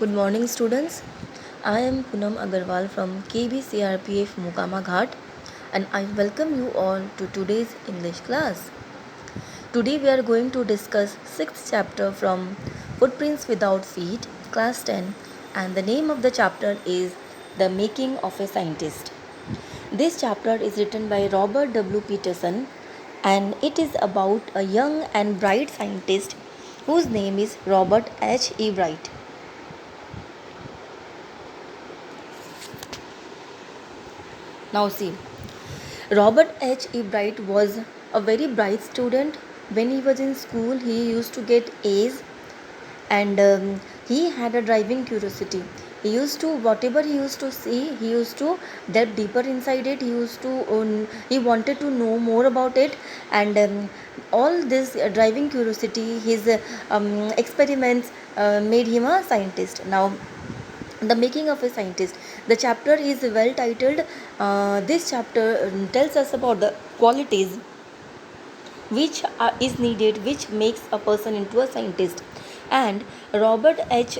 Good morning, students. I am Poonam Agarwal from KBCRPF Mukama Ghat, and I welcome you all to today's English class. Today we are going to discuss 6th chapter from Footprints Without Feet, class 10, and the name of the chapter is The Making of a Scientist. This chapter is written by Robert W. Peterson, and it is about a young and bright scientist whose name is Robert H. E. Wright. Now see, Robert H. E. Bright was a very bright student. When he was in school, he used to get A's, and he had a driving curiosity. He used to, whatever he used to see, he used to delve deeper inside it. He wanted to know more about it, and all this driving curiosity, his experiments made him a scientist. Now, the making of a scientist, the chapter is well titled. This chapter tells us about the qualities which is needed, which makes a person into a scientist. And Richard H.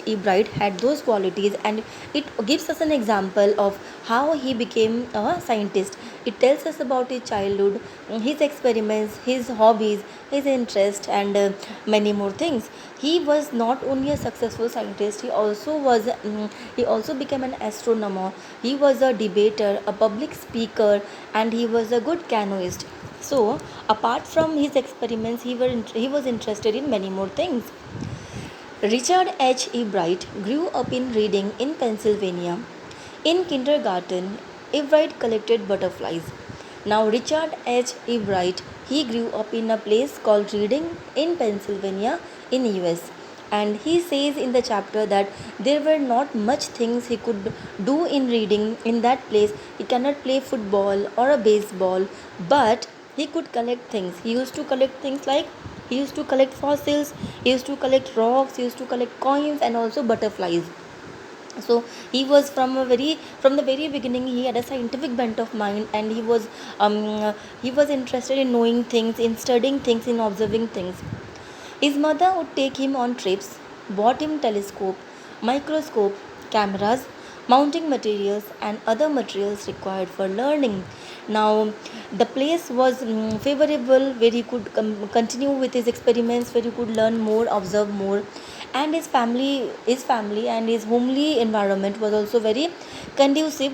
E. Bright had those qualities, and it gives us an example of how he became a scientist. It tells us about his childhood, his experiments, his hobbies, his interest, and many more things. He was not only a successful scientist, he also became an astronomer. He was a debater, a public speaker, and he was a good canoeist. So, apart from his experiments, he was interested in many more things. Richard H. E. Bright grew up in Reading in Pennsylvania. In kindergarten, E. Bright collected butterflies. Now, Richard H. E. Bright, he grew up in a place called Reading in Pennsylvania in US. And he says in the chapter that there were not much things he could do in Reading in that place. He cannot play football or a baseball, but he could collect things. He used to collect things like he used to collect fossils, he used to collect rocks, he used to collect coins, and also butterflies. So from the very beginning he had a scientific bent of mind, and he was interested in knowing things, in studying things, in observing things. His mother would take him on trips, bought him telescope, microscope, cameras, mounting materials, and other materials required for learning. Now, the place was favorable where he could continue with his experiments, where he could learn more, observe more, and his family, and his homely environment was also very conducive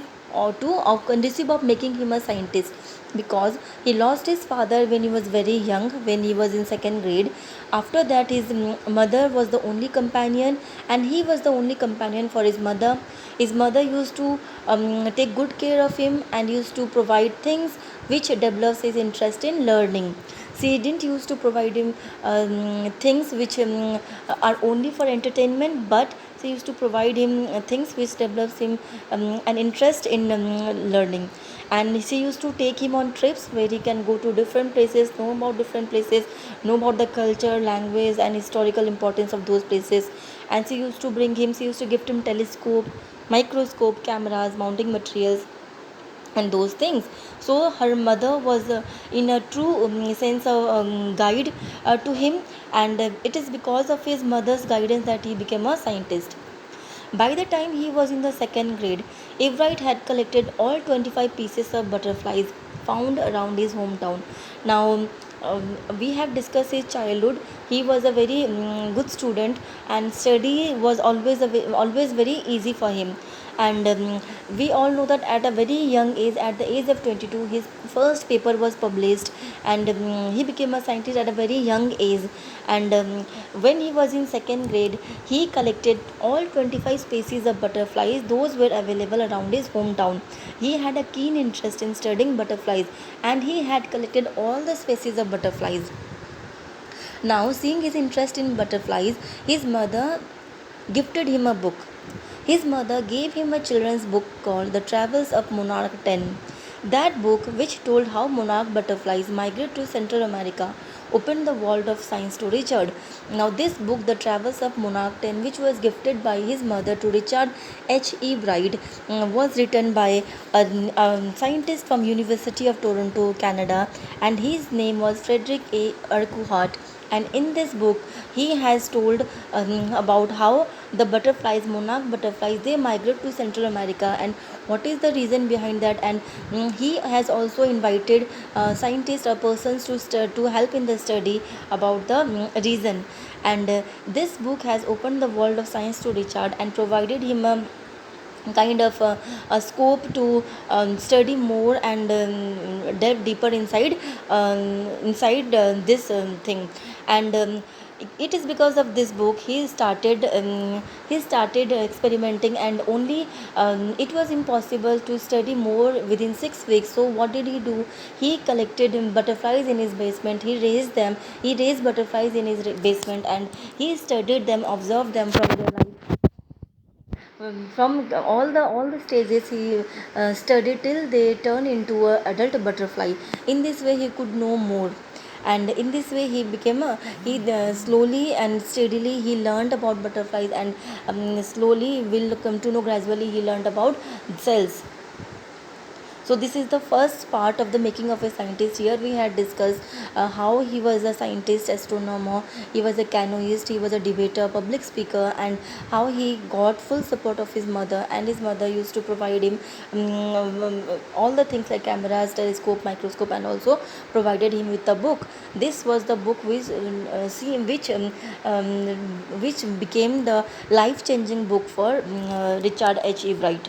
conducive of making him a scientist, because he lost his father when he was very young, when he was in second grade. After that, his mother was the only companion, and he was the only companion for his mother. His mother used to take good care of him and used to provide things which develops his interest in learning. She didn't used to provide him things which are only for entertainment, but she used to provide him things which develops him an interest in learning. And she used to take him on trips where he can go to different places, know about different places, know about the culture, language, and historical importance of those places. And she used to gift him telescope, microscope, cameras, mounting materials, and those things. So her mother was in a true sense of guide to him, and it is because of his mother's guidance that he became a scientist. By the time he was in the second grade, Everett had collected all 25 pieces of butterflies found around his hometown. Now, we have discussed his childhood. He was a very good student, and study was always very easy for him. And we all know that at a very young age, at the age of 22, his first paper was published, and he became a scientist at a very young age. And when he was in second grade, he collected all 25 species of butterflies. Those were available around his hometown. He had a keen interest in studying butterflies, and he had collected all the species of butterflies. Now, seeing his interest in butterflies, his mother gifted him a book. His mother gave him a children's book called The Travels of Monarch 10. That book, which told how monarch butterflies migrate to Central America, opened the world of science to Richard. Now, this book, The Travels of Monarch 10, which was gifted by his mother to Richard H. E. Bright, was written by a scientist from University of Toronto, Canada, and his name was Frederick A. Urquhart. And in this book, he has told about how the butterflies, monarch butterflies, they migrate to Central America, and what is the reason behind that. And he has also invited scientists or persons to help in the study about the reason. And this book has opened the world of science to Richard and provided him kind of a scope to study more and delve deeper inside this thing. And it is because of this book he started experimenting, and only it was impossible to study more within 6 weeks. So what did he do? He collected butterflies in his basement, he raised butterflies in his basement, and he studied them, observed them from their life, from all the stages. He studied till they turn into a adult butterfly. In this way he could know more, and in this way he slowly and steadily he learned about butterflies, and slowly will come to know, gradually he learned about cells. So this is the first part of the making of a scientist. Here we had discussed how he was a scientist, astronomer, he was a canoeist, he was a debater, public speaker, and how he got full support of his mother, and his mother used to provide him all the things like cameras, telescope, microscope, and also provided him with a book. This was the book which became the life changing book for Richard H. E. Wright.